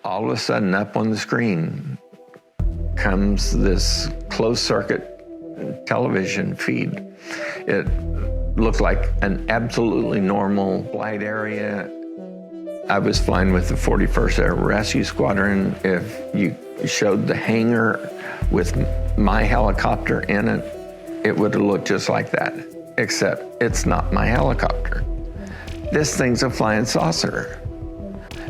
all of a sudden up on the screen comes this closed circuit television feed. It looked like an absolutely normal flight area. I was flying with the 41st Air Rescue Squadron. If you showed the hangar with my helicopter in it, it would have looked just like that, except it's not my helicopter. This thing's a flying saucer.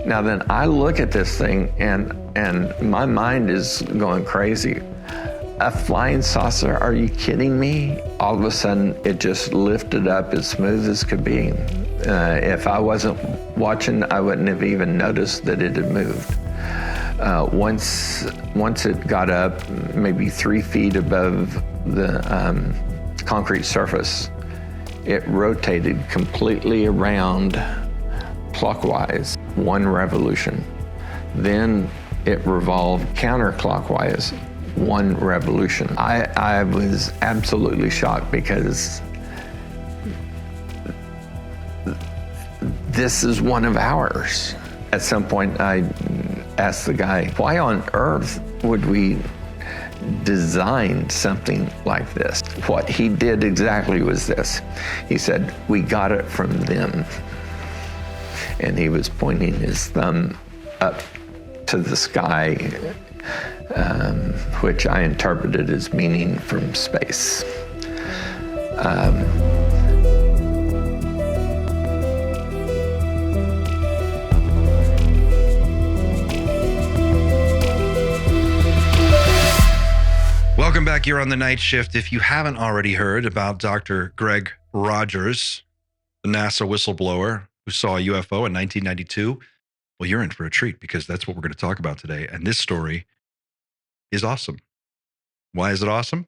Now then, I look at this thing and my mind is going crazy. A flying saucer, are you kidding me? All of a sudden, it just lifted up as smooth as could be. If I wasn't watching, I wouldn't have even noticed that it had moved. Once it got up, maybe 3 feet above the concrete surface, it rotated completely around clockwise, 1 revolution. Then it revolved counterclockwise, 1 revolution. I was absolutely shocked because this is one of ours. At some point, I asked the guy, why on earth would we design something like this? What he did exactly was this. He said, we got it from them. And he was pointing his thumb up to the sky, which I interpreted as meaning from space. Welcome back. You're on the night shift. If you haven't already heard about Dr. Greg Rogers, the NASA whistleblower who saw a UFO in 1992, well, you're in for a treat because that's what we're going to talk about today. And this story is awesome. Why is it awesome?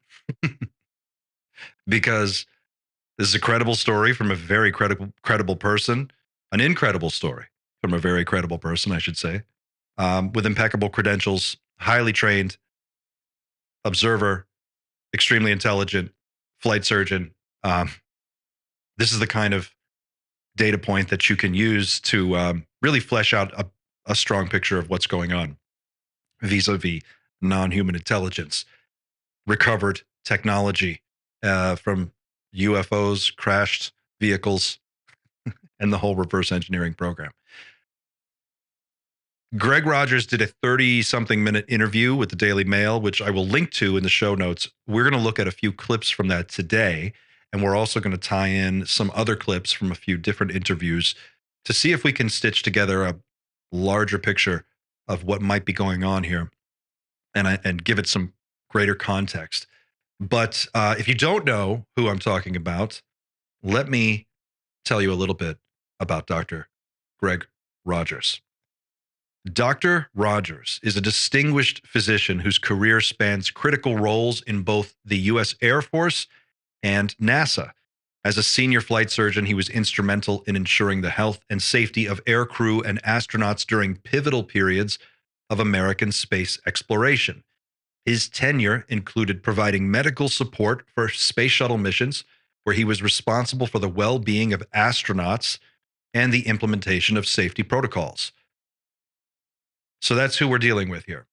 Because this is a credible story from a very credible person, an incredible story from a very credible person, I should say, with impeccable credentials, highly trained, observer, extremely intelligent, flight surgeon. This is the kind of data point that you can use to really flesh out a strong picture of what's going on vis-a-vis non-human intelligence, recovered technology from UFOs, crashed vehicles, and the whole reverse engineering program. Greg Rogers did a 30-something minute interview with the Daily Mail, which I will link to in the show notes. We're going to look at a few clips from that today, and we're also going to tie in some other clips from a few different interviews to see if we can stitch together a larger picture of what might be going on here and give it some greater context. But if you don't know who I'm talking about, let me tell you a little bit about Dr. Greg Rogers. Dr. Rogers is a distinguished physician whose career spans critical roles in both the U.S. Air Force and NASA. As a senior flight surgeon, he was instrumental in ensuring the health and safety of air crew and astronauts during pivotal periods of American space exploration. His tenure included providing medical support for space shuttle missions, where he was responsible for the well-being of astronauts and the implementation of safety protocols. So that's who we're dealing with here.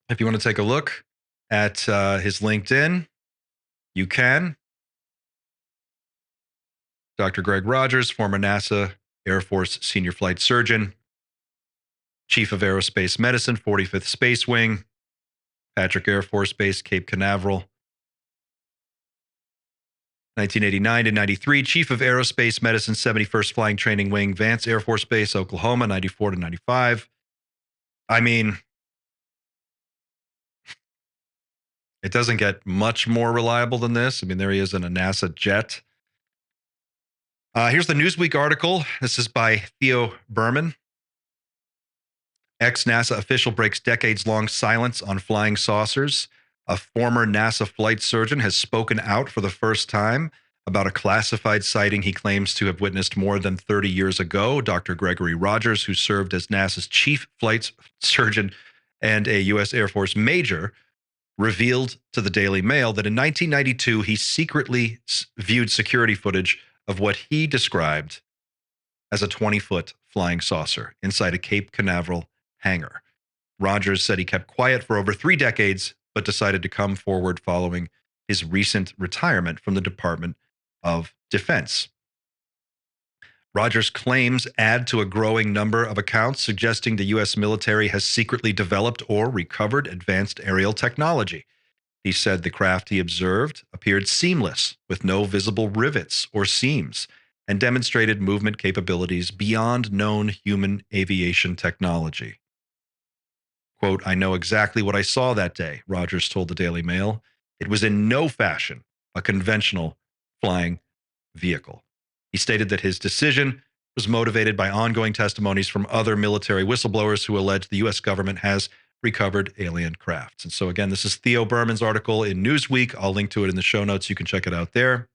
If you want to take a look at his LinkedIn, you can. Dr. Greg Rogers, former NASA Air Force senior flight surgeon, chief of Aerospace Medicine, 45th Space Wing, Patrick Air Force Base, Cape Canaveral. 1989 to 93, chief of Aerospace Medicine, 71st Flying Training Wing, Vance Air Force Base, Oklahoma, 94 to 95. I mean, it doesn't get much more reliable than this. I mean, there he is in a NASA jet. Here's the Newsweek article. This is by Theo Berman. Ex-NASA official breaks decades-long silence on flying saucers. A former NASA flight surgeon has spoken out for the first time about a classified sighting he claims to have witnessed more than 30 years ago. Dr. Gregory Rogers, who served as NASA's chief flight surgeon and a U.S. Air Force major, revealed to the Daily Mail that in 1992, he secretly viewed security footage of what he described as a 20-foot flying saucer inside a Cape Canaveral hangar. Rogers said he kept quiet for over 3 decades, but decided to come forward following his recent retirement from the Department of Defense. Rogers' claims add to a growing number of accounts suggesting the U.S. military has secretly developed or recovered advanced aerial technology. He said the craft he observed appeared seamless, with no visible rivets or seams, and demonstrated movement capabilities beyond known human aviation technology. Quote, "I know exactly what I saw that day," Rogers told the Daily Mail. "It was in no fashion a conventional flying vehicle." He stated that his decision was motivated by ongoing testimonies from other military whistleblowers who allege the U.S. government has recovered alien crafts. And so again, this is Theo Berman's article in Newsweek. I'll link to it in the show notes. You can check it out there.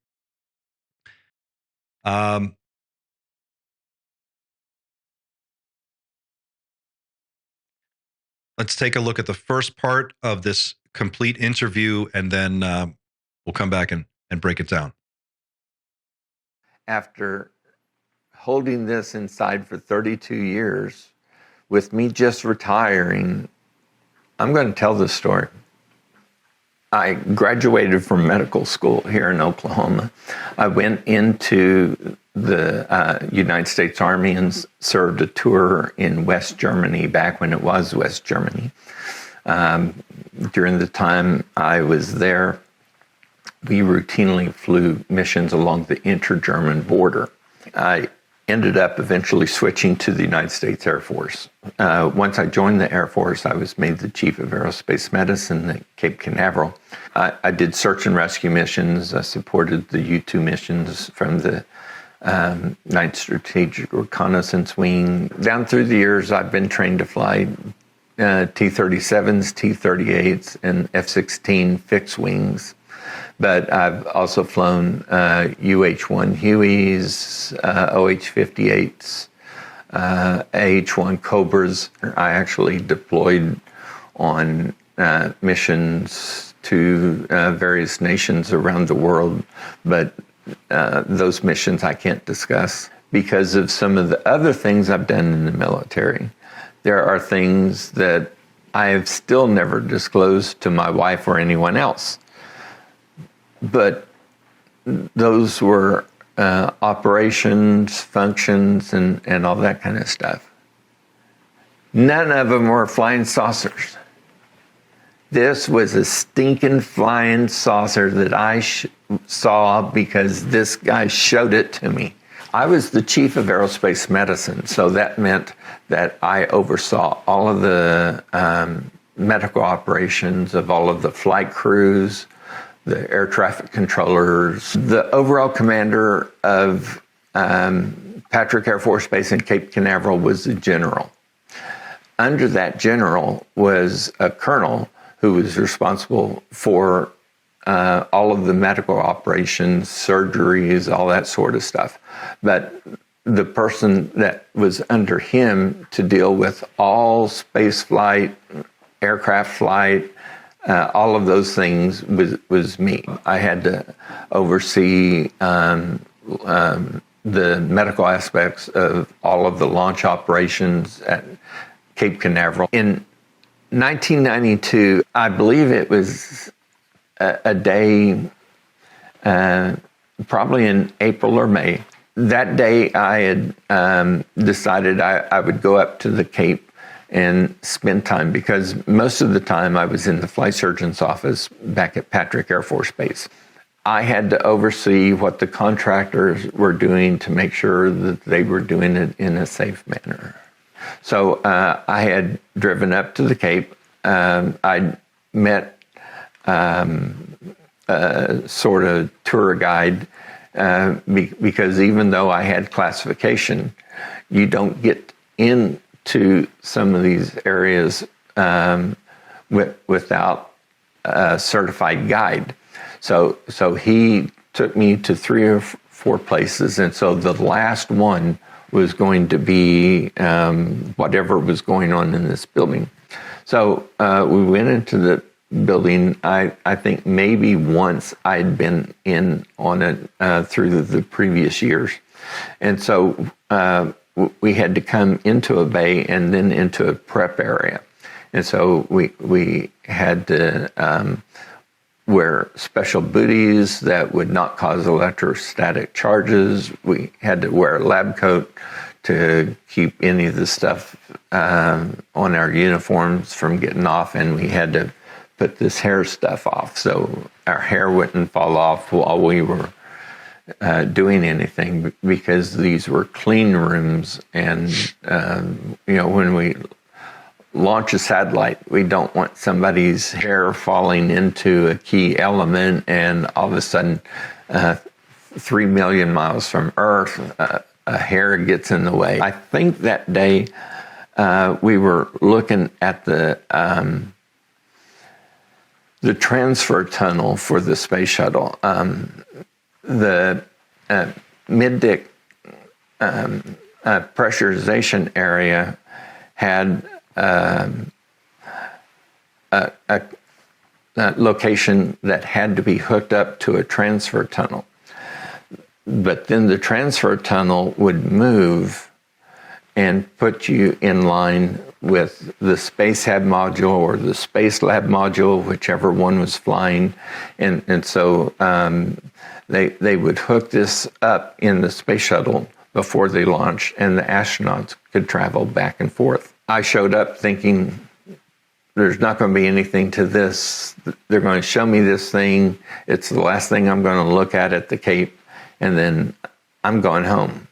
Let's take a look at the first part of this complete interview, and then we'll come back and break it down. After holding this inside for 32 years, with me just retiring, I'm going to tell this story. I graduated from medical school here in Oklahoma. I went into the United States Army and served a tour in West Germany back when it was West Germany. During the time I was there, we routinely flew missions along the inter-German border. I ended up eventually switching to the United States Air Force. Once I joined the Air Force, I was made the chief of aerospace medicine at Cape Canaveral. I did search and rescue missions. I supported the U-2 missions from the Ninth Strategic Reconnaissance Wing. Down through the years, I've been trained to fly T-37s, T-38s, and F-16 fixed wings. But I've also flown UH-1 Hueys, OH-58s, AH-1 Cobras. I actually deployed on missions to various nations around the world, but those missions I can't discuss because of some of the other things I've done in the military. There are things that I have still never disclosed to my wife or anyone else. But those were operations, functions, and all that kind of stuff. None of them were flying saucers. This was a stinking flying saucer that I saw because this guy showed it to me. I was the chief of aerospace medicine, so that meant that I oversaw all of the medical operations of all of the flight crews, the air traffic controllers. The overall commander of Patrick Air Force Base in Cape Canaveral was a general. Under that general was a colonel who was responsible for all of the medical operations, surgeries, all that sort of stuff. But the person that was under him to deal with all space flight, aircraft flight, all of those things was me. I had to oversee the medical aspects of all of the launch operations at Cape Canaveral. In 1992, I believe it was a day, probably in April or May. That day I had decided I would go up to the Cape and spend time, because most of the time I was in the flight surgeon's office back at Patrick Air Force Base. I had to oversee what the contractors were doing to make sure that they were doing it in a safe manner. So I had driven up to the Cape. I'd met a sort of tour guide because even though I had classification, you don't get into some of these areas without a certified guide. So he took me to 3 or 4 places, and so the last one was going to be whatever was going on in this building. So we went into the building. I think maybe once I'd been in on it through the previous years. And so we had to come into a bay and then into a prep area. And so we had to wear special booties that would not cause electrostatic charges. We had to wear a lab coat to keep any of the stuff on our uniforms from getting off, and we had to put this hair stuff off so our hair wouldn't fall off while we were doing anything, because these were clean rooms. And when we launch a satellite, we don't want somebody's hair falling into a key element and all of a sudden 3 million miles from Earth a hair gets in the way. I think that day we were looking at the transfer tunnel for the space shuttle. The mid-deck pressurization area had a location that had to be hooked up to a transfer tunnel. But then the transfer tunnel would move and put you in line with the Space Hab module or the Space Lab module, whichever one was flying. And so they would hook this up in the space shuttle before they launched, and the astronauts could travel back and forth. I showed up thinking, there's not going to be anything to this. They're going to show me this thing. It's the last thing I'm going to look at the Cape, and then I'm going home.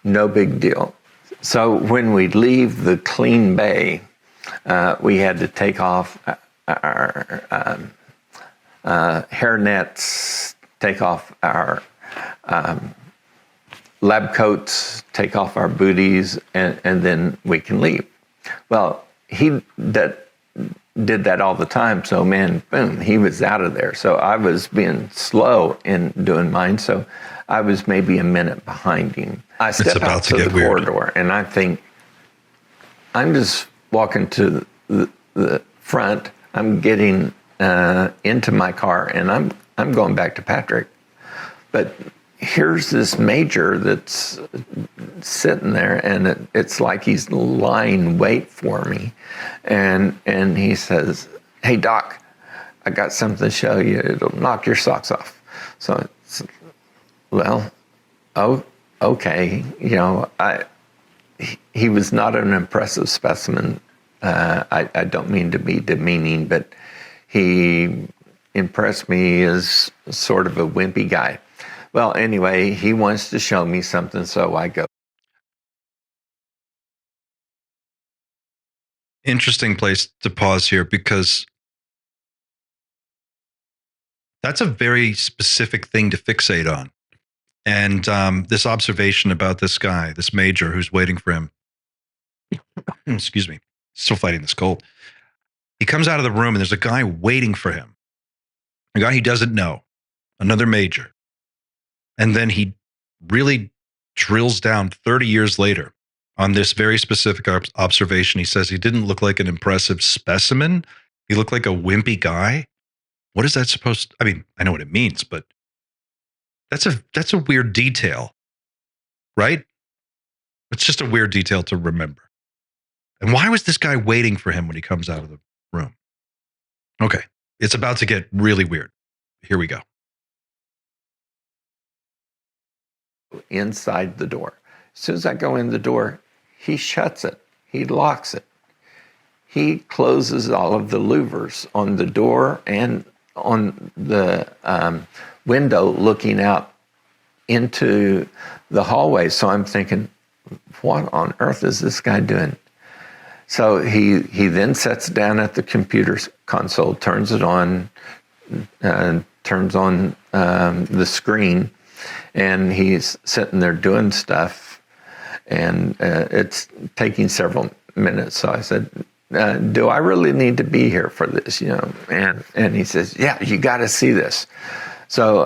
No big deal. So when we leave the clean bay, we had to take off our hair nets, take off our lab coats, take off our booties, and then we can leave. Well, he did that all the time, so man, boom, he was out of there. So I was being slow in doing mine, so I was maybe a minute behind him. I step out to the corridor, and I think, I'm just walking to the front. I'm getting into my car, and I'm going back to Patrick. But here's this major that's sitting there, and it's like he's lying wait for me. And he says, "Hey, Doc, I got something to show you. It'll knock your socks off." So, well, okay. He was not an impressive specimen. I don't mean to be demeaning, but he impressed me as sort of a wimpy guy. Well, anyway, he wants to show me something, so I go. Interesting place to pause here, because that's a very specific thing to fixate on. And this observation about this guy, this major who's waiting for him, excuse me, still fighting this cold. He comes out of the room and there's a guy waiting for him, a guy he doesn't know, another major. And then he really drills down 30 years later on this very specific observation. He says he didn't look like an impressive specimen. He looked like a wimpy guy. What is that supposed to, I mean, I know what it means, but that's a weird detail, right? It's just a weird detail to remember. And why was this guy waiting for him when he comes out of the room? Okay, it's about to get really weird. Here we go. Inside the door. As soon as I go in the door, he shuts it. He locks it. He closes all of the louvers on the door and on the window looking out into the hallway. So I'm thinking, what on earth is this guy doing? So he then sits down at the computer console, turns it on, turns on the screen, and he's sitting there doing stuff, and it's taking several minutes. So I said, do I really need to be here for this? And he says, yeah, you got to see this. So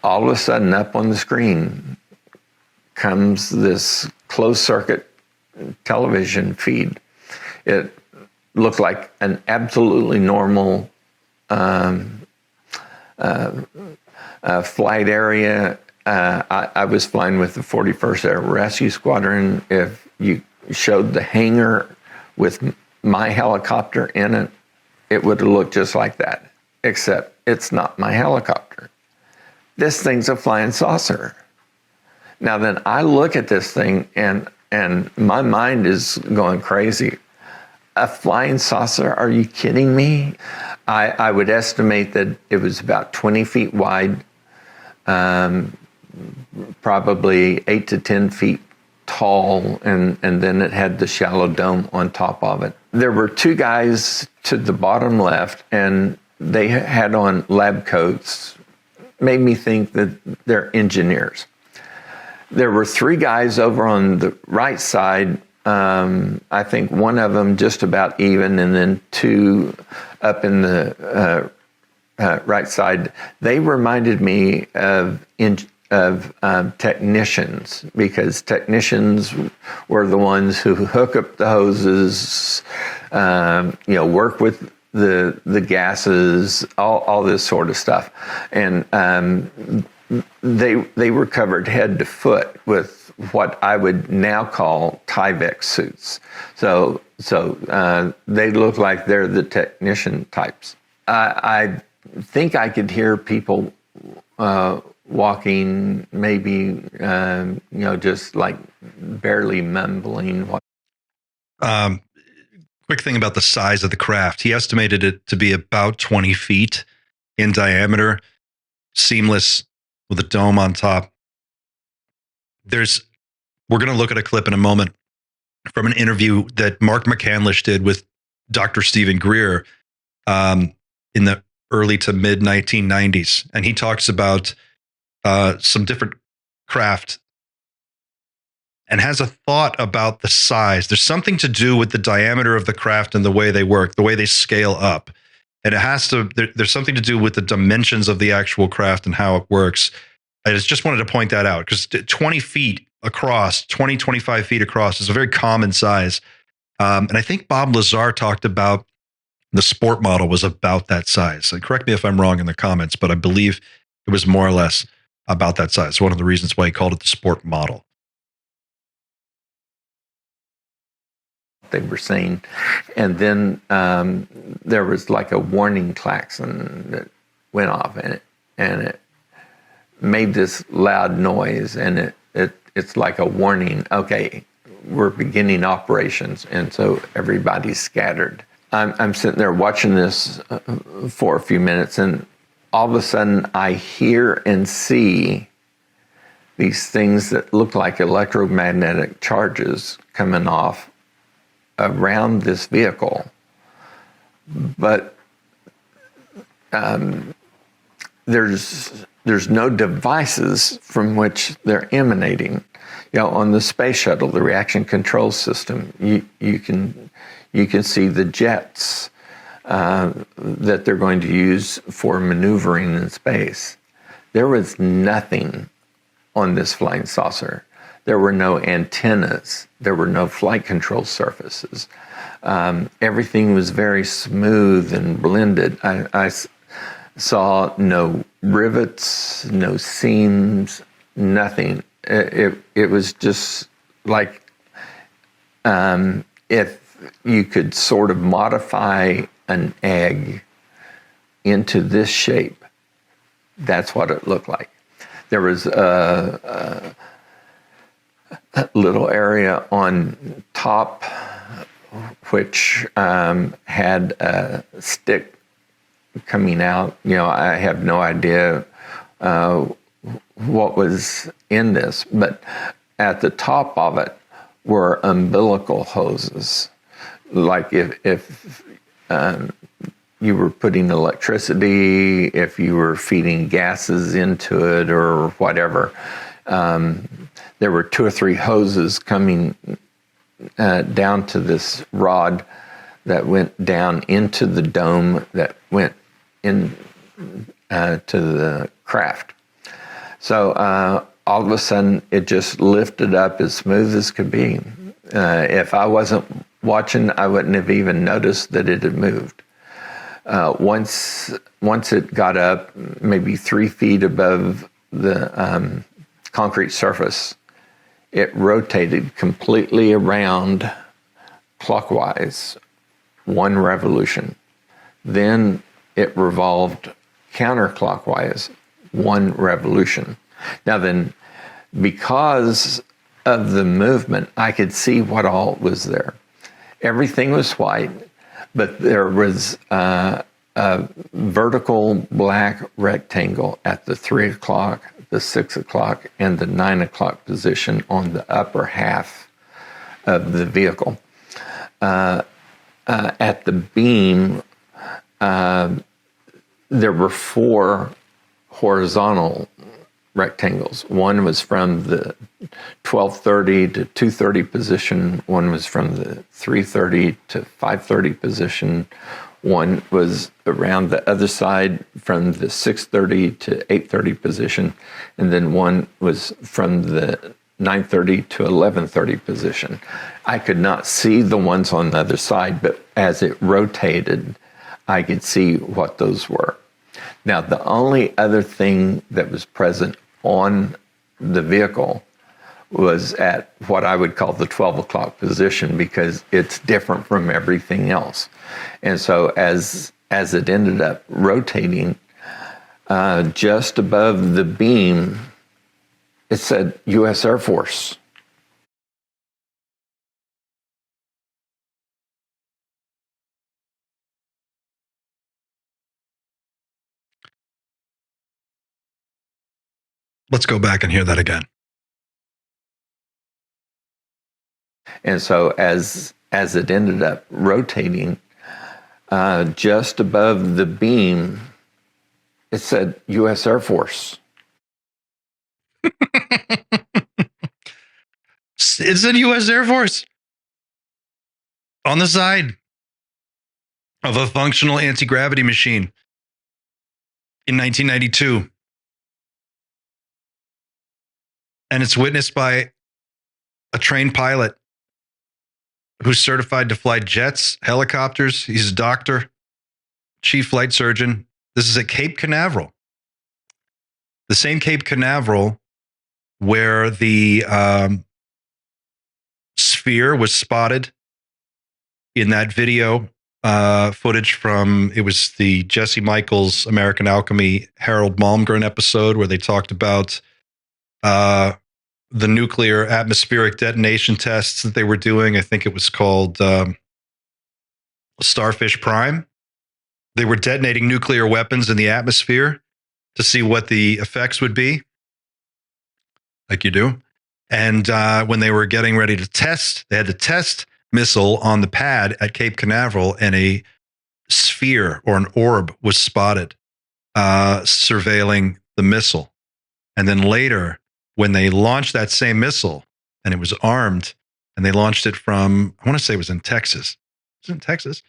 all of a sudden, up on the screen comes this closed circuit television feed. It looked like an absolutely normal flight area. I was flying with the 41st Air Rescue Squadron. If you showed the hangar with my helicopter in it, it would look just like that, except it's not my helicopter. This thing's a flying saucer. Now then I look at this thing and my mind is going crazy. A flying saucer? Are you kidding me? I would estimate that it was about 20 feet wide, probably 8 to 10 feet tall, and then it had the shallow dome on top of it. There were two guys to the bottom left, and they had on lab coats. Made me think that they're engineers. There were three guys over on the right side. I think one of them just about even, and then two up in the right side. They reminded me of technicians, because technicians were the ones who hook up the hoses, work with the gases, all this sort of stuff, and they were covered head to foot with what I would now call Tyvek suits. So they look like they're the technician types. I think I could hear people walking, maybe, just like barely mumbling. Quick thing about the size of the craft. He estimated it to be about 20 feet in diameter, seamless with a dome on top. We're going to look at a clip in a moment from an interview that Mark McCandlish did with Dr. Stephen Greer in the early to mid 1990s. And he talks about some different craft and has a thought about the size. There's something to do with the diameter of the craft and the way they work, the way they scale up. And there's something to do with the dimensions of the actual craft and how it works. I just wanted to point that out, because 20 feet across, 25 feet across is a very common size. And I think Bob Lazar talked about the sport model was about that size. And correct me if I'm wrong in the comments, but I believe it was more or less about that size. One of the reasons why he called it the sport model. They were saying, and then there was like a warning klaxon that went off, and it made this loud noise, and it's like a warning. Okay, we're beginning operations, and so everybody's scattered. I'm sitting there watching this for a few minutes, and all of a sudden I hear and see these things that look like electromagnetic charges coming off around this vehicle, but there's no devices from which they're emanating. On the space shuttle, the reaction control system, you can see the jets that they're going to use for maneuvering in space. There was nothing on this flying saucer. There were no antennas. There were no flight control surfaces. Everything was very smooth and blended. I saw no rivets, no seams, nothing. It was just like if you could sort of modify an egg into this shape, that's what it looked like. There was a little area on top which had a stick coming out. I have no idea what was in this, but at the top of it were umbilical hoses. Like if you were putting electricity, if you were feeding gases into it or whatever, there were 2 or 3 hoses coming down to this rod that went down into the dome that went in to the craft. So all of a sudden, it just lifted up as smooth as could be. If I wasn't watching, I wouldn't have even noticed that it had moved. Once it got up, maybe 3 feet above the concrete surface, it rotated completely around clockwise, 1 revolution. Then it revolved counterclockwise, 1 revolution. Now then, because of the movement, I could see what all was there. Everything was white, but there was a vertical black rectangle at the 3 o'clock, the 6 o'clock, and the 9 o'clock position on the upper half of the vehicle. At the beam, there were 4 horizontal rectangles. One was from the 12:30 to 2:30 position. One was from the 3:30 to 5:30 position. One was around the other side from the 6:30 to 8:30 position. And then one was from the 9:30 to 11:30 position. I could not see the ones on the other side, but as it rotated, I could see what those were. Now, the only other thing that was present on the vehicle was at what I would call the 12 o'clock position, because it's different from everything else. And so as it ended up rotating, just above the beam, it said U.S. Air Force. Let's go back and hear that again. And so as it ended up rotating, just above the beam, it said U.S. Air Force. It's a U.S. Air Force on the side of a functional anti-gravity machine in 1992. And it's witnessed by a trained pilot who's certified to fly jets, helicopters. He's a doctor, chief flight surgeon. This is at Cape Canaveral. The same Cape Canaveral where the sphere was spotted in that video footage from, it was the Jesse Michaels American Alchemy Harold Malmgren episode, where they talked about the nuclear atmospheric detonation tests that they were doing. I think it was called Starfish Prime. They were detonating nuclear weapons in the atmosphere to see what the effects would be, like you do. And when they were getting ready to test, they had the test missile on the pad at Cape Canaveral, and a sphere or an orb was spotted surveilling the missile. And then later, when they launched that same missile, and it was armed, and they launched it from, I want to say it was in Texas. Was it in Texas?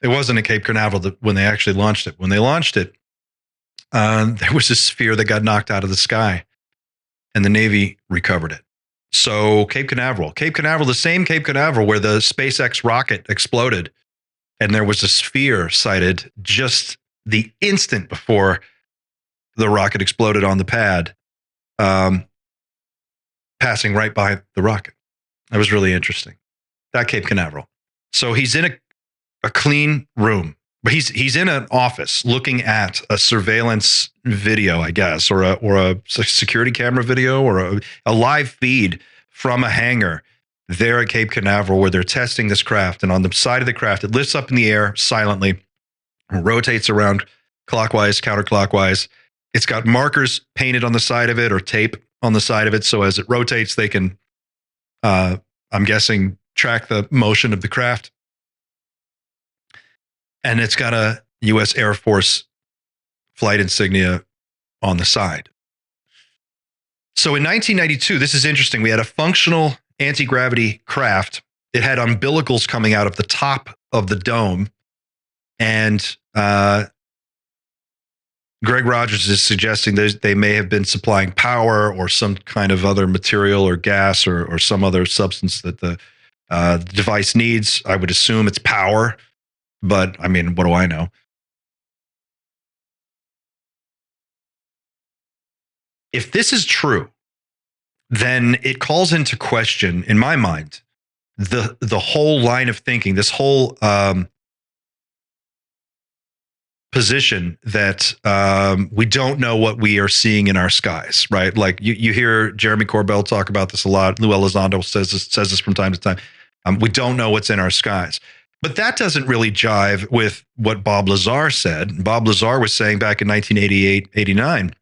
It wasn't in Cape Canaveral when they actually launched it. When they launched it, there was a sphere that got knocked out of the sky, and the Navy recovered it. So Cape Canaveral, the same Cape Canaveral where the SpaceX rocket exploded, and there was a sphere sighted just the instant before the rocket exploded on the pad, passing right by the rocket. That was really interesting. That Cape Canaveral. So he's in a clean room, but he's in an office looking at a surveillance video, I guess, or a security camera video, or a live feed from a hangar there at Cape Canaveral where they're testing this craft. And on the side of the craft, it lifts up in the air silently, rotates around clockwise, counterclockwise. It's got markers painted on the side of it, or tape on the side of it, so as it rotates, they can, I'm guessing, track the motion of the craft. And it's got a U.S. Air Force flight insignia on the side. So in 1992, this is interesting. We had a functional anti-gravity craft. It had umbilicals coming out of the top of the dome. And Greg Rogers is suggesting they may have been supplying power or some kind of other material or gas or some other substance that the device needs. I would assume it's power, but I mean, what do I know? If this is true, then it calls into question, in my mind, the whole line of thinking, this whole position that we don't know what we are seeing in our skies, right? Like you hear Jeremy Corbell talk about this a lot. Lou Elizondo says this from time to time. We don't know what's in our skies. But that doesn't really jive with what Bob Lazar said. Bob Lazar was saying back in 1988, 89,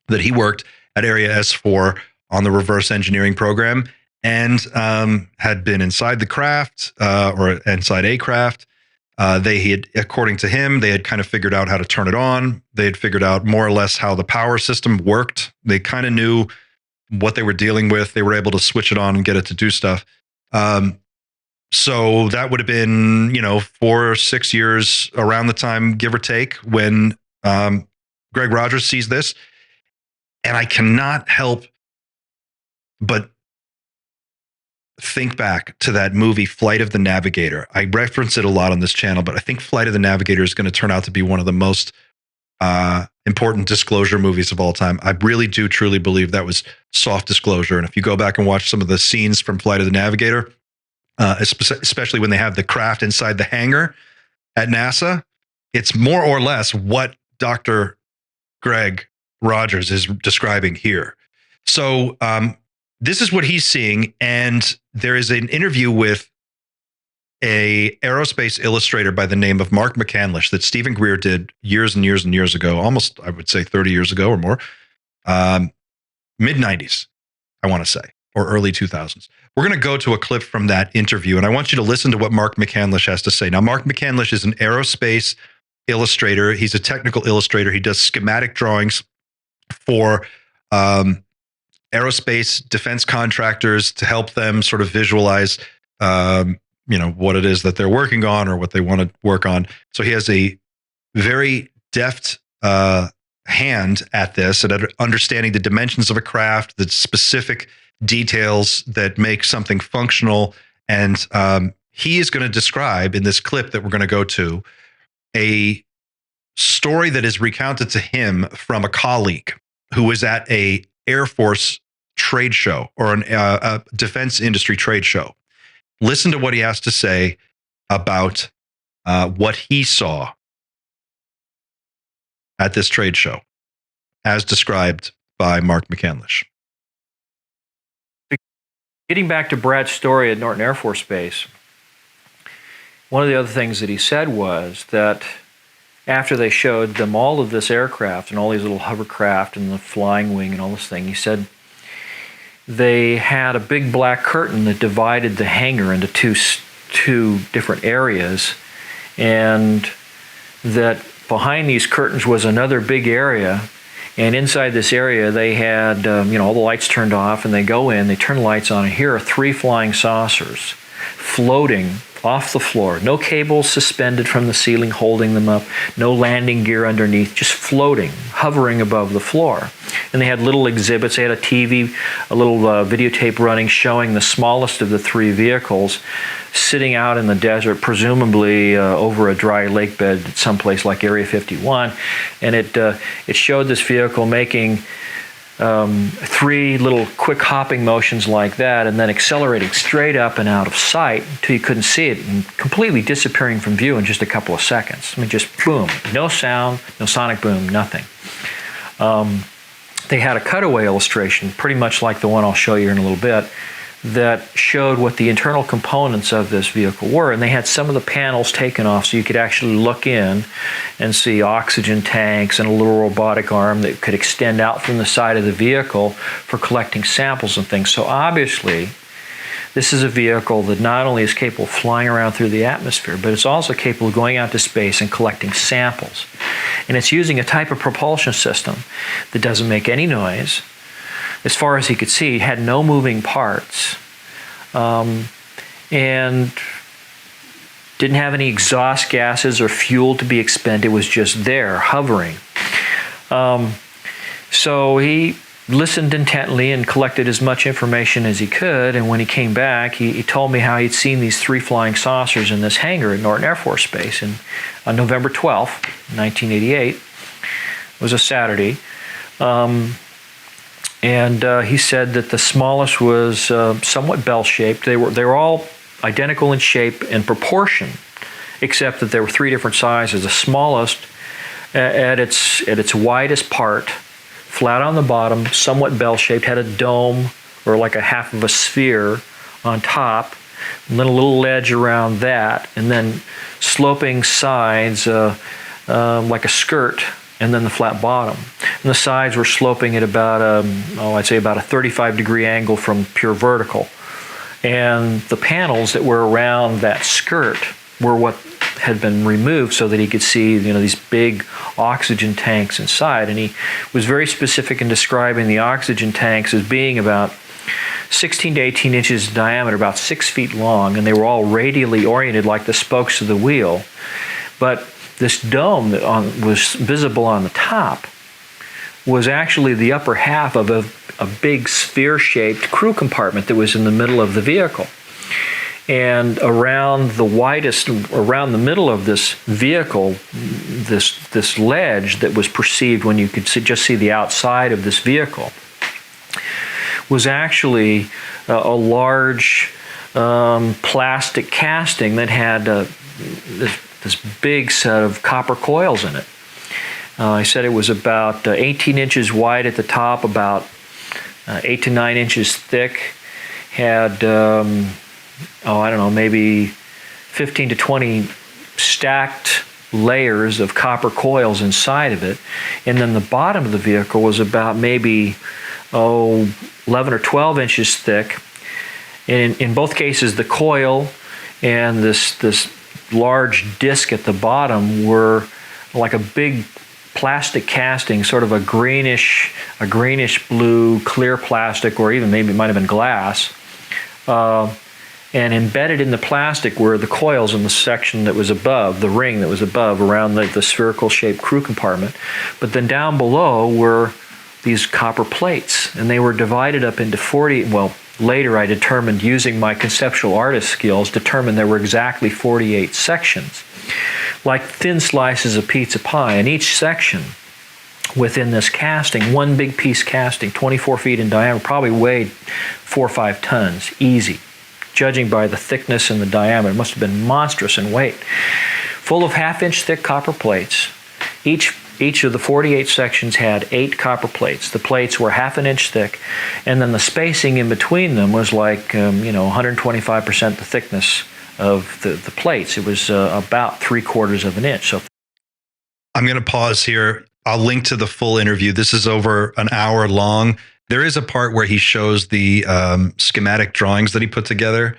that he worked at Area S4 on the reverse engineering program and had been inside the craft or inside a craft. They had, according to him, they had kind of figured out how to turn it on. They had figured out more or less how the power system worked. They kind of knew what they were dealing with. They were able to switch it on and get it to do stuff. So that would have been, 4 or 6 years around the time, give or take, when Greg Rogers sees this. And I cannot help but think back to that movie, Flight of the Navigator. I reference it a lot on this channel, but I think Flight of the Navigator is going to turn out to be one of the most important disclosure movies of all time. I really do truly believe that was soft disclosure. And if you go back and watch some of the scenes from Flight of the Navigator, especially when they have the craft inside the hangar at NASA, it's more or less what Dr. Greg Rogers is describing here. So this is what he's seeing. And there is an interview with a aerospace illustrator by the name of Mark McCandlish that Stephen Greer did years and years and years ago, almost, I would say 30 years ago or more, mid-90s, I want to say, or early 2000s. We're going to go to a clip from that interview, and I want you to listen to what Mark McCandlish has to say. Now, Mark McCandlish is an aerospace illustrator. He's a technical illustrator. He does schematic drawings for aerospace defense contractors to help them sort of visualize, what it is that they're working on or what they want to work on. So he has a very deft hand at this and at understanding the dimensions of a craft, the specific details that make something functional. And he is going to describe in this clip that we're going to go to a story that is recounted to him from a colleague who was at a Air Force trade show or a defense industry trade show. Listen to what he has to say about what he saw at this trade show, as described by Mark McCandlish. Getting back to Brad's story at Norton Air Force Base, one of the other things that he said was that after they showed them all of this aircraft and all these little hovercraft and the flying wing and all this thing, he said they had a big black curtain that divided the hangar into two different areas, and that behind these curtains was another big area, and inside this area they had all the lights turned off, and they go in, they turn the lights on, and here are 3 flying saucers floating off the floor. No cables suspended from the ceiling holding them up, no landing gear underneath, just floating, hovering above the floor. And they had little exhibits. They had a TV, a little videotape running showing the smallest of the 3 vehicles sitting out in the desert, presumably over a dry lake bed at someplace like Area 51. And it showed this vehicle making 3 little quick hopping motions like that, and then accelerating straight up and out of sight until you couldn't see it, and completely disappearing from view in just a couple of seconds. I mean, just boom, no sound, no sonic boom, nothing. They had a cutaway illustration, pretty much like the one I'll show you in a little bit, that showed what the internal components of this vehicle were. And they had some of the panels taken off so you could actually look in and see oxygen tanks and a little robotic arm that could extend out from the side of the vehicle for collecting samples and things. So obviously, this is a vehicle that not only is capable of flying around through the atmosphere, but it's also capable of going out to space and collecting samples. And it's using a type of propulsion system that doesn't make any noise. As far as he could see, it had no moving parts, and didn't have any exhaust gases or fuel to be expended. It was just there, hovering. So he listened intently and collected as much information as he could, and when he came back, he told me how he'd seen these 3 flying saucers in this hangar at Norton Air Force Base on November 12th, 1988. It was a Saturday. And he said that the smallest was somewhat bell-shaped. They were all identical in shape and proportion, except that there were three different sizes. The smallest, at its widest part, flat on the bottom, somewhat bell-shaped, had a dome or like a half of a sphere on top, and then a little ledge around that, and then sloping sides like a skirt, and then the flat bottom. And the sides were sloping at about I'd say about a 35-degree angle from pure vertical. And the panels that were around that skirt were what had been removed so that he could see, these big oxygen tanks inside. And he was very specific in describing the oxygen tanks as being about 16 to 18 inches in diameter, about 6 feet long, and they were all radially oriented like the spokes of the wheel. But this dome that was visible on the top was actually the upper half of a big sphere-shaped crew compartment that was in the middle of the vehicle. And around the middle of this vehicle, this ledge that was perceived when you could just see the outside of this vehicle, was actually a large plastic casting that had this big set of copper coils in it. I said it was about 18 inches wide at the top, about 8 to 9 inches thick, had, maybe 15 to 20 stacked layers of copper coils inside of it. And then the bottom of the vehicle was about maybe 11 or 12 inches thick. And in both cases, the coil and this large disc at the bottom were like a big plastic casting, sort of a greenish blue clear plastic, or even maybe it might have been glass. And embedded in the plastic were the coils in the section that was above, the ring that was above, around the spherical shaped crew compartment. But then down below were these copper plates, and they were divided up into 40, later I determined, using my conceptual artist skills, determined there were exactly 48 sections, like thin slices of pizza pie. And each section within this casting, one big piece casting, 24 feet in diameter, probably weighed 4 or 5 tons, easy. Judging by the thickness and the diameter, it must have been monstrous in weight. Full of half-inch thick copper plates. Each of the 48 sections had 8 copper plates. The plates were half an inch thick, and then the spacing in between them was like 125% the thickness of the plates. It was about 3/4 of an inch. So I'm going to pause here. I'll link to the full interview. This is over an hour long. There is a part where he shows the schematic drawings that he put together,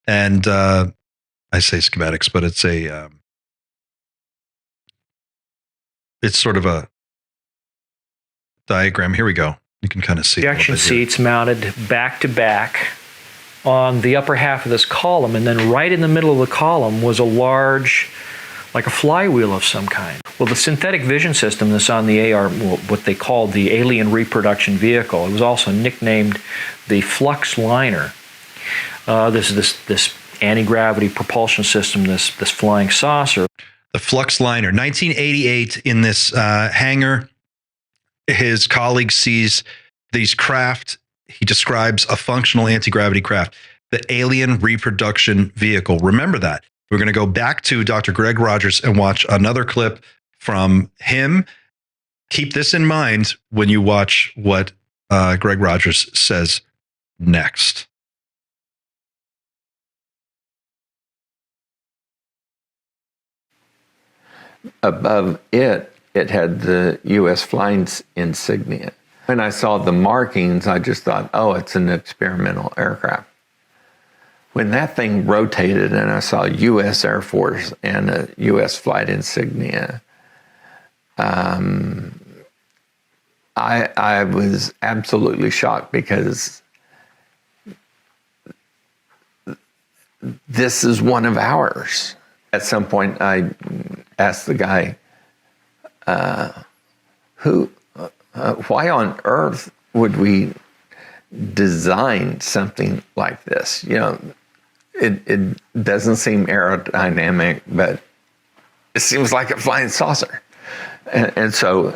and I say schematics, but it's it's sort of a diagram. Here we go. You can kind of see ejection seats mounted back to back on the upper half of this column, and then right in the middle of the column was a large, like a flywheel of some kind. Well, the synthetic vision system that's on the AR, what they called the alien reproduction vehicle, it was also nicknamed the Flux Liner. This anti-gravity propulsion system, this flying saucer. The Flux Liner, 1988, in this hangar. His colleague sees these craft. He describes a functional anti-gravity craft, the alien reproduction vehicle. Remember that. We're going to go back to Dr. Greg Rogers and watch another clip from him. Keep this in mind when you watch what Greg Rogers says next. Above it had the U.S. flying insignia. When I saw the markings, I just thought, oh, it's an experimental aircraft. When that thing rotated and I saw U.S. Air Force and a U.S. flight insignia, I was absolutely shocked, because this is one of ours. At some point, I asked the guy, why on earth would we design something like this? It doesn't seem aerodynamic, but it seems like a flying saucer. And so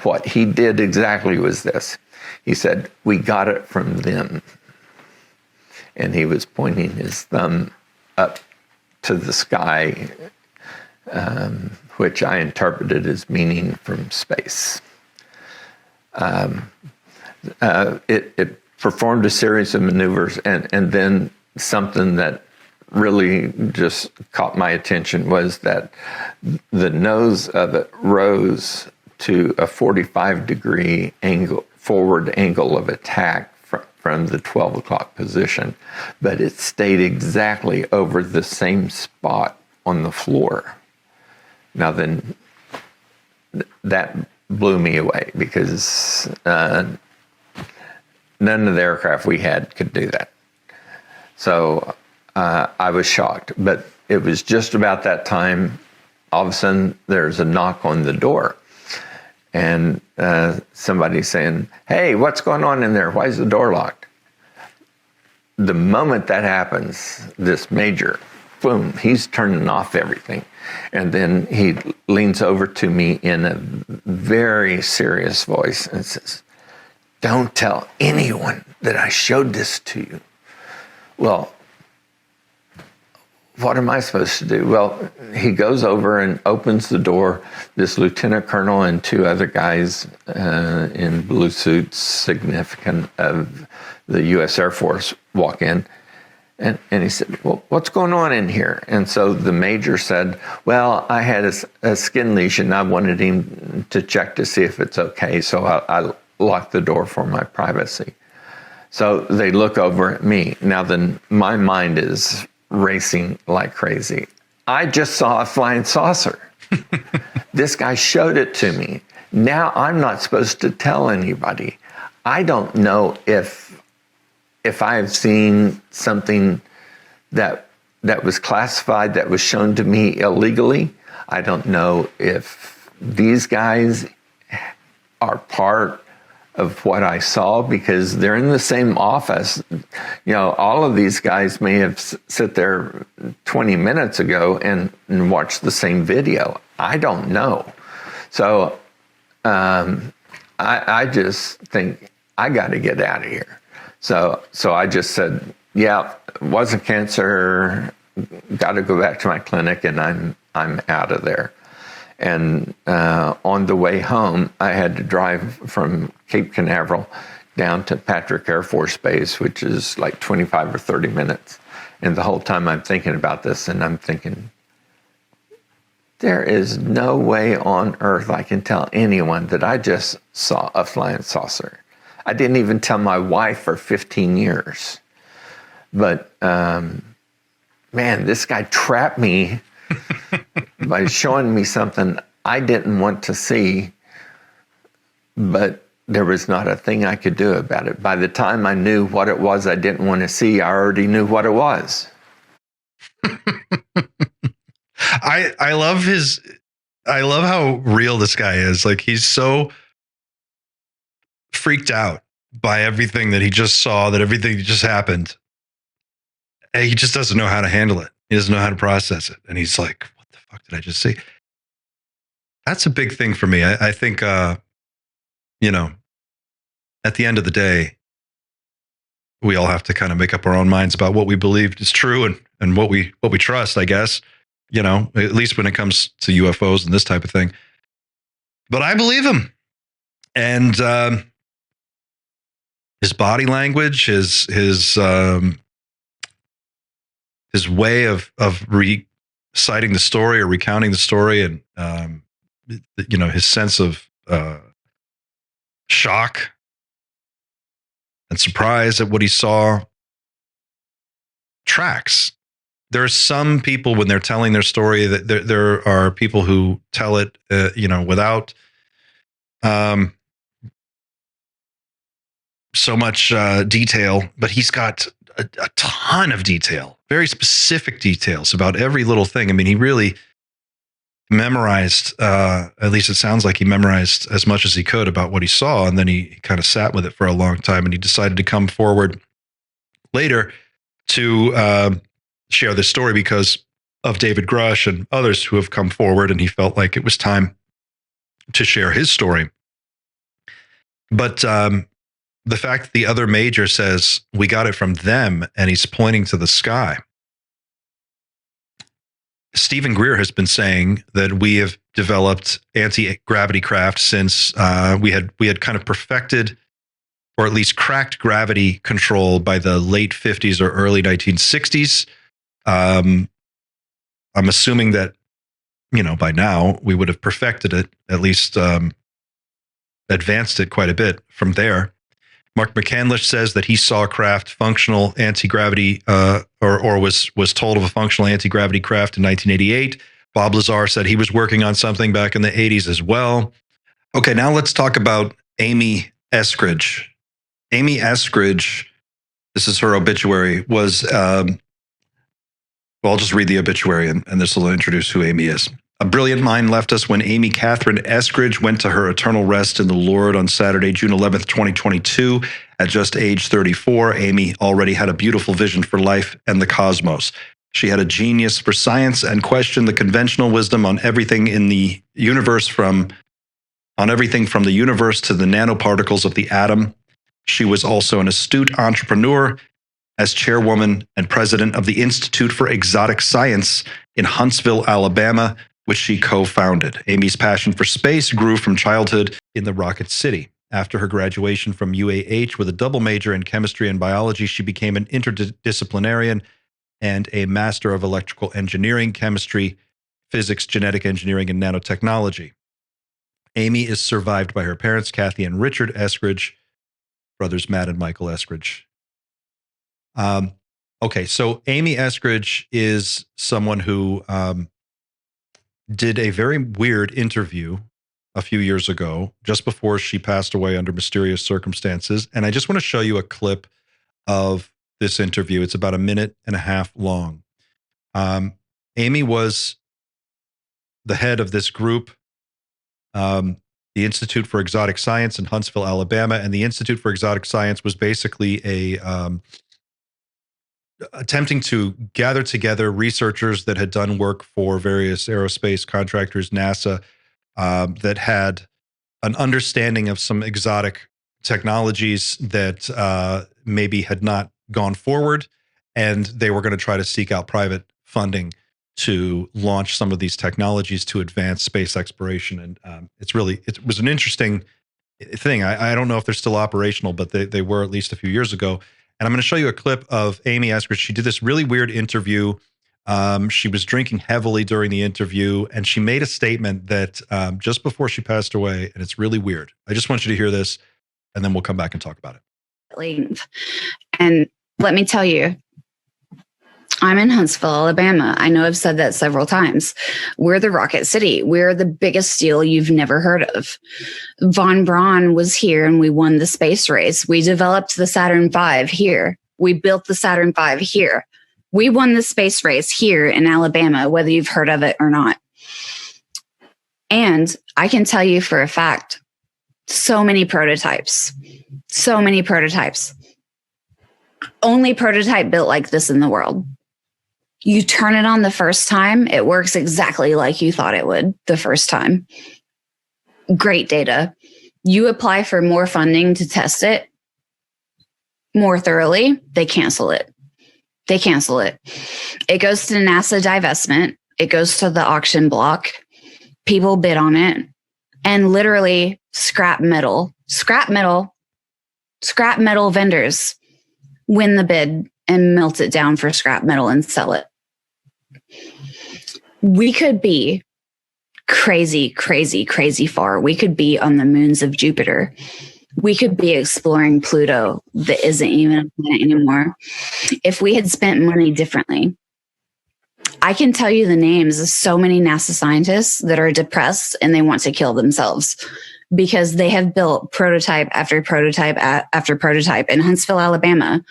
what he did exactly was this. He said, "We got it from them." And he was pointing his thumb up to the sky, which I interpreted as meaning from space. It performed a series of maneuvers, and then something that really just caught my attention was that the nose of it rose to a 45-degree angle, forward angle of attack from the 12 o'clock position, but it stayed exactly over the same spot on the floor. Now then, that blew me away, because none of the aircraft we had could do that. So I was shocked, but it was just about that time, all of a sudden there's a knock on the door, and somebody saying, "Hey, what's going on in there? Why is the door locked?" The moment that happens, this major, boom, he's turning off everything. And then he leans over to me in a very serious voice and says, "Don't tell anyone that I showed this to you." Well, what am I supposed to do? Well, he goes over and opens the door. This lieutenant colonel and two other guys in blue suits, significant of the U.S. Air Force, walk in. And he said, "Well, what's going on in here?" And so the major said, "Well, I had a skin lesion. I wanted him to check to see if it's okay, so I locked the door for my privacy." So they look over at me. Now then, my mind is racing like crazy. I just saw a flying saucer. This guy showed it to me. Now I'm not supposed to tell anybody. I don't know if I've seen something that was classified, that was shown to me illegally. I don't know if these guys are part of what I saw, because they're in the same office. You know, all of these guys may have sit there 20 minutes ago and watched the same video. I don't know. So I just think, I got to get out of here. So I just said, "Yeah, it wasn't cancer. Got to go back to my clinic, and I'm out of there." And on the way home, I had to drive from Cape Canaveral down to Patrick Air Force Base, which is like 25 or 30 minutes. And the whole time I'm thinking about this, and I'm thinking, there is no way on earth I can tell anyone that I just saw a flying saucer. I didn't even tell my wife for 15 years. But man, this guy trapped me by showing me something I didn't want to see, but there was not a thing I could do about it. By the time I knew what it was I didn't want to see, I already knew what it was. I love how real this guy is. Like, he's so freaked out by everything that he just saw, that everything just happened. And he just doesn't know how to handle it. He doesn't know how to process it. And he's like, "What the fuck did I just see?" That's a big thing for me. I think, you know, at the end of the day, we all have to kind of make up our own minds about what we believe is true and what we trust, I guess, you know, at least when it comes to UFOs and this type of thing. But I believe him. And his body language, his way of reciting the story or recounting the story, and you know, his sense of shock and surprise at what he saw tracks. There are some people, when they're telling their story, that there are people who tell it, you know, without so much detail, but he's got a ton of detail, very specific details about every little thing. I mean, he really memorized, at least it sounds like he memorized as much as he could about what he saw. And then he kind of sat with it for a long time, and he decided to come forward later to share this story because of David Grush and others who have come forward. And he felt like it was time to share his story. But the fact that the other major says we got it from them and he's pointing to the sky. Stephen Greer has been saying that we have developed anti-gravity craft since we had kind of perfected, or at least cracked, gravity control by the late 50s or early 1960s. I'm assuming that, by now we would have perfected it, at least advanced it quite a bit from there. Mark McCandlish says that he saw a craft functional anti-gravity, or was told of a functional anti-gravity craft in 1988. Bob Lazar said he was working on something back in the 80s as well. Okay, now let's talk about Amy Eskridge. Amy Eskridge, this is her obituary, was, well, I'll just read the obituary and this will introduce who Amy is. A brilliant mind left us when Amy Catherine Eskridge went to her eternal rest in the Lord on Saturday, June 11th, 2022. At just age 34, Amy already had a beautiful vision for life and the cosmos. She had a genius for science and questioned the conventional wisdom on everything in the universe, on everything from the universe to the nanoparticles of the atom. She was also an astute entrepreneur. As chairwoman and president of the Institute for Exotic Science in Huntsville, Alabama, which she co-founded. Amy's passion for space grew from childhood in the Rocket City. After her graduation from UAH with a double major in chemistry and biology, she became an interdisciplinarian and a master of electrical engineering, chemistry, physics, genetic engineering, and nanotechnology. Amy is survived by her parents, Kathy and Richard Eskridge, brothers Matt and Michael Eskridge. Okay, so Amy Eskridge is someone who did a very weird interview a few years ago, just before she passed away under mysterious circumstances. And I just want to show you a clip of this interview. It's about 1.5 minutes long. Amy was the head of this group, the Institute for Exotic Science in Huntsville, Alabama. And the Institute for Exotic Science was basically attempting to gather together researchers that had done work for various aerospace contractors, NASA, that had an understanding of some exotic technologies that maybe had not gone forward, and they were going to try to seek out private funding to launch some of these technologies to advance space exploration. And it was an interesting thing. I don't know if they're still operational, but they were at least a few years ago. And I'm going to show you a clip of Amy Eskridge. She did this really weird interview. She was drinking heavily during the interview, and she made a statement that just before she passed away, and it's really weird. I just want you to hear this, and then we'll come back and talk about it. And let me tell you, I'm in Huntsville, Alabama. I know I've said that several times. We're the Rocket City. We're the biggest deal you've never heard of. Von Braun was here and we won the space race. We developed the Saturn V here. We built the Saturn V here. We won the space race here in Alabama, whether you've heard of it or not. And I can tell you for a fact, so many prototypes. Only prototype built like this in the world. You turn it on the first time, it works exactly like you thought it would the first time. Great data. You apply for more funding to test it more thoroughly, they cancel it. It goes to NASA divestment. It goes to the auction block. People bid on it. And literally scrap metal vendors win the bid and melt it down for scrap metal and sell it. We could be crazy far. We could be on the moons of Jupiter. We could be exploring Pluto that isn't even a planet anymore if we had spent money differently. I can tell you the names of so many NASA scientists that are depressed and they want to kill themselves because they have built prototype after prototype after prototype in Huntsville, Alabama.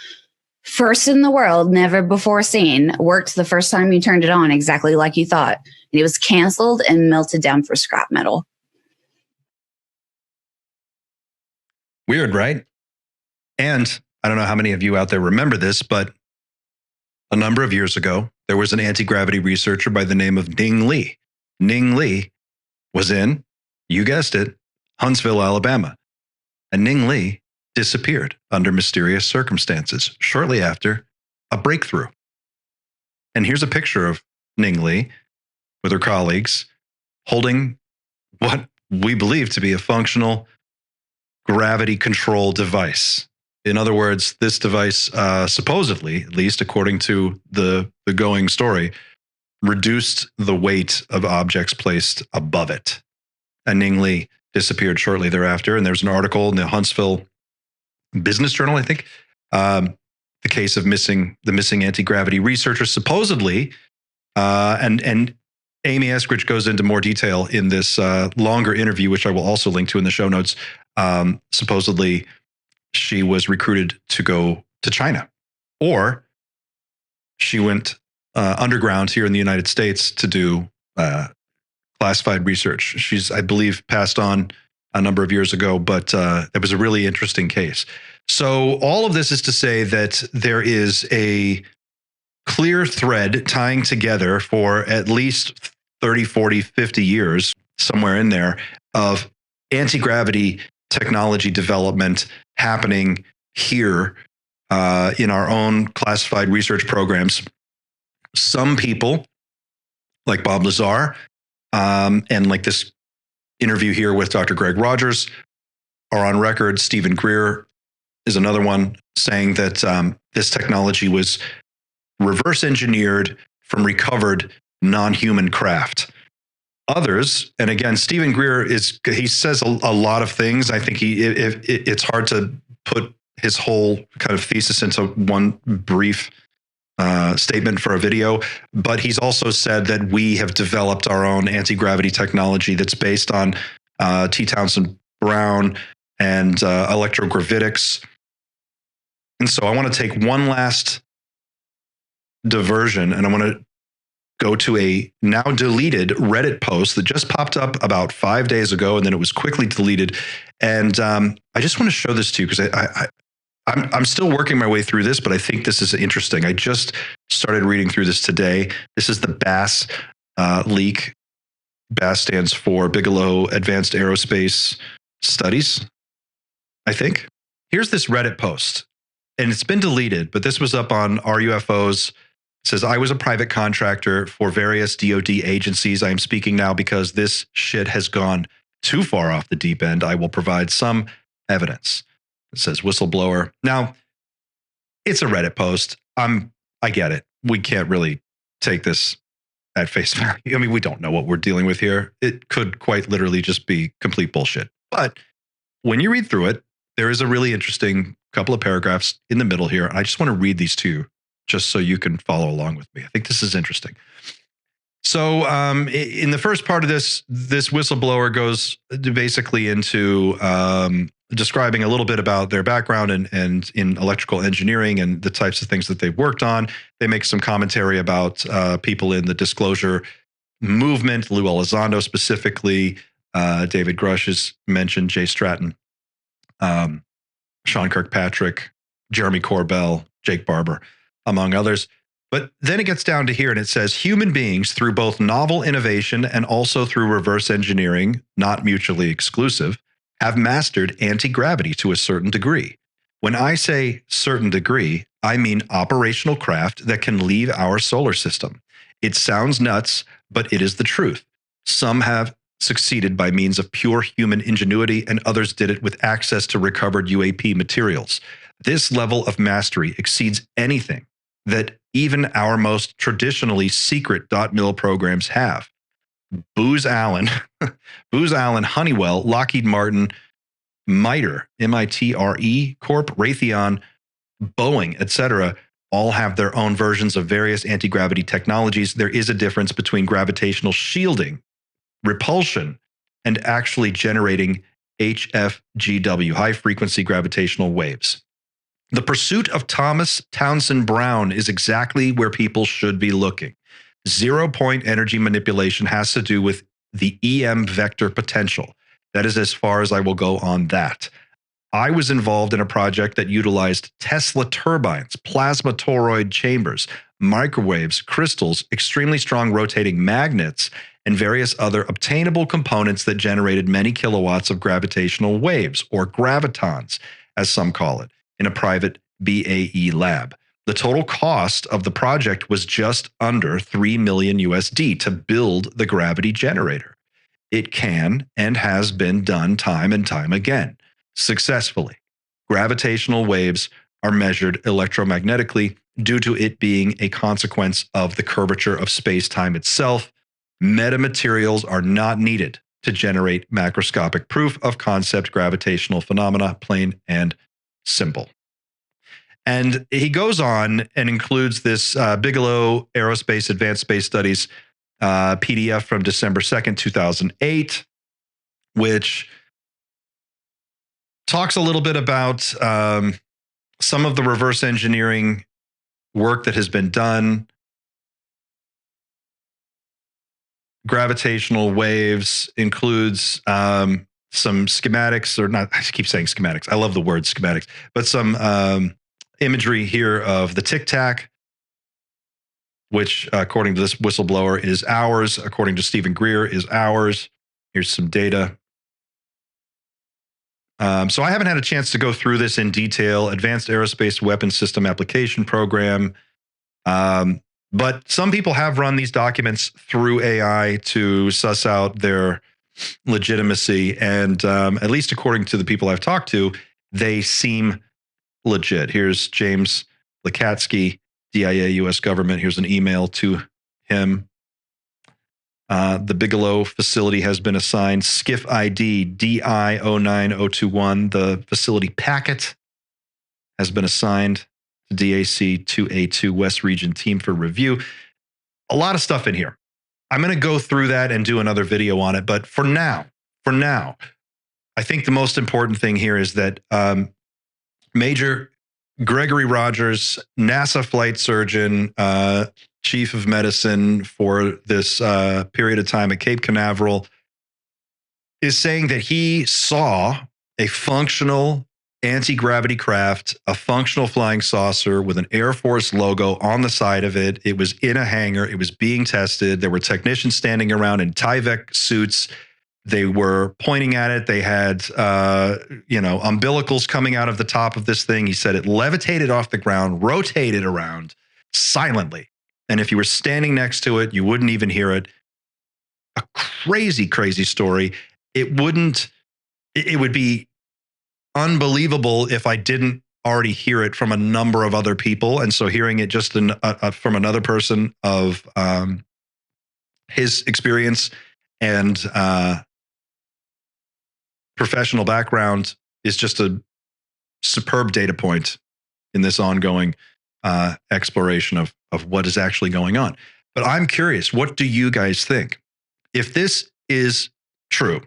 First in the world, never before seen, worked the first time you turned it on exactly like you thought. And it was canceled and melted down for scrap metal. Weird, right? And I don't know how many of you out there remember this, but a number of years ago, there was an anti-gravity researcher by the name of Ning Li. Ning Li was in, you guessed it, Huntsville, Alabama. And Ning Li disappeared under mysterious circumstances shortly after a breakthrough. And here's a picture of Ning Li with her colleagues holding what we believe to be a functional gravity control device. In other words, this device supposedly, at least according to the going story, reduced the weight of objects placed above it. And Ning Li disappeared shortly thereafter. And there's an article in the Huntsville Business Journal, I think, the case of the missing anti-gravity researcher, supposedly, and Amy Eskridge goes into more detail in this longer interview, which I will also link to in the show notes. Supposedly, she was recruited to go to China, or she went underground here in the United States to do classified research. She's, I believe, passed on a number of years ago, but it was a really interesting case. So all of this is to say that there is a clear thread tying together for at least 30, 40, 50 years, somewhere in there, of anti-gravity technology development happening here in our own classified research programs. Some people, like Bob Lazar, and like this interview here with Dr. Greg Rogers, are on record. Stephen Greer is another one, saying that this technology was reverse engineered from recovered non-human craft. Others, and again, Stephen Greer he says a lot of things. I think it's hard to put his whole kind of thesis into one brief statement for a video, but he's also said that we have developed our own anti-gravity technology that's based on T. Townsend Brown and electrogravitics. And so I want to take one last diversion, and I want to go to a now deleted Reddit post that just popped up about 5 days ago, and then it was quickly deleted. And I just want to show this to you because I'm still working my way through this, but I think this is interesting. I just started reading through this today. This is the BAS leak. BAS stands for Bigelow Advanced Aerospace Studies, I think. Here's this Reddit post, and it's been deleted, but this was up on RUFOs. It says, I was a private contractor for various DoD agencies. I am speaking now because this shit has gone too far off the deep end. I will provide some evidence. It says whistleblower. Now, it's a Reddit post. I get it. We can't really take this at face value. I mean, we don't know what we're dealing with here. It could quite literally just be complete bullshit. But when you read through it, there is a really interesting couple of paragraphs in the middle here. I just want to read these to you, just so you can follow along with me. I think this is interesting. So in the first part of this whistleblower goes basically into describing a little bit about their background and in electrical engineering and the types of things that they've worked on. They make some commentary about people in the disclosure movement, Lou Elizondo specifically, David Grush is mentioned, Jay Stratton, Sean Kirkpatrick, Jeremy Corbell, Jake Barber, among others. But then it gets down to here and it says, human beings, through both novel innovation and also through reverse engineering, not mutually exclusive, have mastered anti-gravity to a certain degree. When I say certain degree, I mean operational craft that can leave our solar system. It sounds nuts, but it is the truth. Some have succeeded by means of pure human ingenuity, and others did it with access to recovered UAP materials. This level of mastery exceeds anything that even our most traditionally secret .mil programs have. Booz Allen, Honeywell, Lockheed Martin, MITRE, M-I-T-R-E, Corp, Raytheon, Boeing, etc., all have their own versions of various anti-gravity technologies. There is a difference between gravitational shielding, repulsion, and actually generating HFGW, high-frequency gravitational waves. The pursuit of Thomas Townsend Brown is exactly where people should be looking. Zero-point energy manipulation has to do with the EM vector potential. That is as far as I will go on that. I was involved in a project that utilized Tesla turbines, plasma toroid chambers, microwaves, crystals, extremely strong rotating magnets, and various other obtainable components that generated many kilowatts of gravitational waves, or gravitons. as some call it, in a private BAE lab. The total cost of the project was just under $3 million USD to build the gravity generator. It can and has been done time and time again, successfully. Gravitational waves are measured electromagnetically due to it being a consequence of the curvature of space-time itself. Metamaterials are not needed to generate macroscopic proof of concept gravitational phenomena, plain and simple. And he goes on and includes this Bigelow Aerospace Advanced Space Studies PDF from December 2nd, 2008, which talks a little bit about some of the reverse engineering work that has been done. Gravitational waves includes some schematics, or not, I keep saying schematics. I love the word schematics, but some imagery here of the Tic Tac, which according to this whistleblower is ours. According to Stephen Greer is ours. Here's some data. So I haven't had a chance to go through this in detail. Advanced Aerospace Weapons System Application Program. But some people have run these documents through AI to suss out their legitimacy. And at least according to the people I've talked to, they seem legit. Here's James Lakatsky, DIA, U.S. government. Here's an email to him. The Bigelow facility has been assigned SCIF ID DI09021. The facility packet has been assigned to DAC 2A2 West Region team for review. A lot of stuff in here. I'm going to go through that and do another video on it. But for now, I think the most important thing here is that Major Gregory Rogers, NASA flight surgeon, chief of medicine for this period of time at Cape Canaveral, is saying that he saw a functional anti-gravity craft, a functional flying saucer with an Air Force logo on the side of it. It was in a hangar. It was being tested. There were technicians standing around in Tyvek suits. They were pointing at it. They had, umbilicals coming out of the top of this thing. He said it levitated off the ground, rotated around silently. And if you were standing next to it, you wouldn't even hear it. A crazy, crazy story. It would be unbelievable if I didn't already hear it from a number of other people. And so hearing it just from another person of his experience and professional background is just a superb data point in this ongoing exploration of what is actually going on. But I'm curious, what do you guys think? If this is true,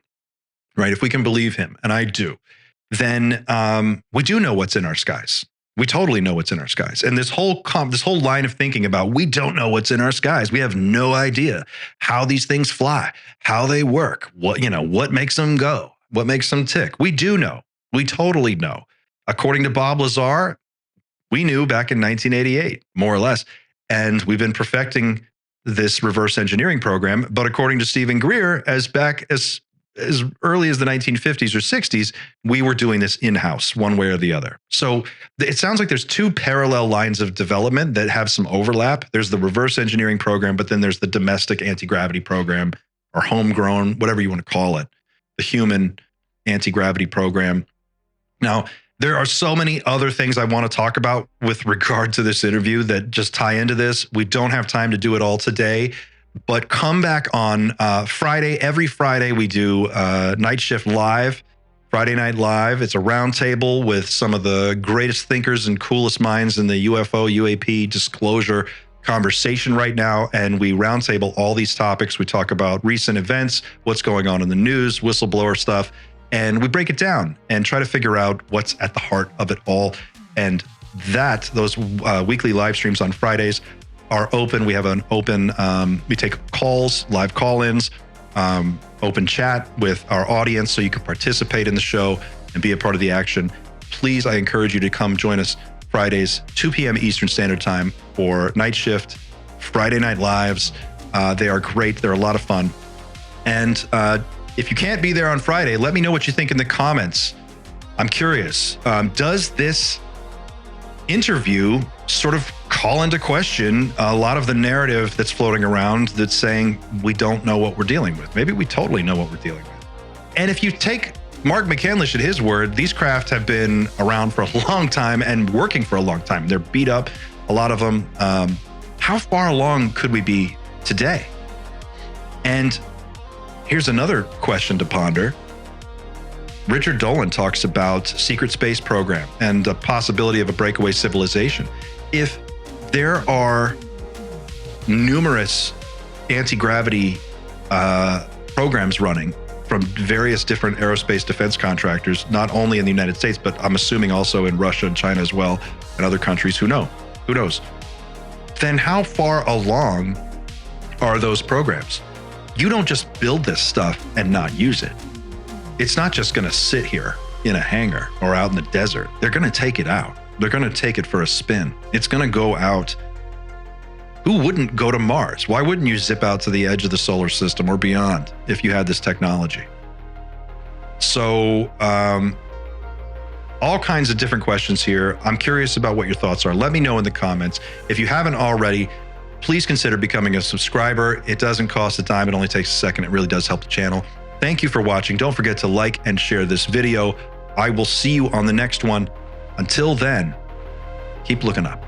right? If we can believe him, and I do, then we do know what's in our skies. We totally know what's in our skies. And this whole line of thinking about we don't know what's in our skies. We have no idea how these things fly, how they work, what makes them go, what makes them tick. We do know. We totally know. According to Bob Lazar, we knew back in 1988, more or less. And we've been perfecting this reverse engineering program. But according to Stephen Greer, as early as the 1950s or 60s, we were doing this in-house one way or the other. So it sounds like there's two parallel lines of development that have some overlap. There's the reverse engineering program, but then there's the domestic anti-gravity program, or homegrown, whatever you want to call it, the human anti-gravity program. Now, there are so many other things I want to talk about with regard to this interview that just tie into this. We don't have time to do it all today. But come back on Friday. Every Friday we do Night Shift Live, Friday Night Live. It's a roundtable with some of the greatest thinkers and coolest minds in the UFO, UAP disclosure conversation right now. And we roundtable all these topics. We talk about recent events, what's going on in the news, whistleblower stuff, and we break it down and try to figure out what's at the heart of it all. And those weekly live streams on Fridays are open. We have an open, we take calls, live call-ins, open chat with our audience so you can participate in the show and be a part of the action. Please, I encourage you to come join us Fridays, 2 p.m. Eastern Standard Time for Night Shift, Friday Night Lives. They are great. They're a lot of fun. And if you can't be there on Friday, let me know what you think in the comments. I'm curious, does this interview sort of call into question a lot of the narrative that's floating around that's saying we don't know what we're dealing with? Maybe we totally know what we're dealing with. And if you take Mark McCandlish at his word, these craft have been around for a long time and working for a long time. They're beat up, a lot of them. How far along could we be today? And here's another question to ponder. Richard Dolan talks about secret space program and the possibility of a breakaway civilization. If there are numerous anti-gravity programs running from various different aerospace defense contractors, not only in the United States, but I'm assuming also in Russia and China as well, and other countries, who knows? Then how far along are those programs? You don't just build this stuff and not use it. It's not just going to sit here in a hangar or out in the desert. They're going to take it out. They're going to take it for a spin. It's going to go out. Who wouldn't go to Mars? Why wouldn't you zip out to the edge of the solar system or beyond if you had this technology? So, all kinds of different questions here. I'm curious about what your thoughts are. Let me know in the comments. If you haven't already, please consider becoming a subscriber. It doesn't cost a dime. It only takes a second. It really does help the channel. Thank you for watching. Don't forget to like and share this video. I will see you on the next one. Until then, keep looking up.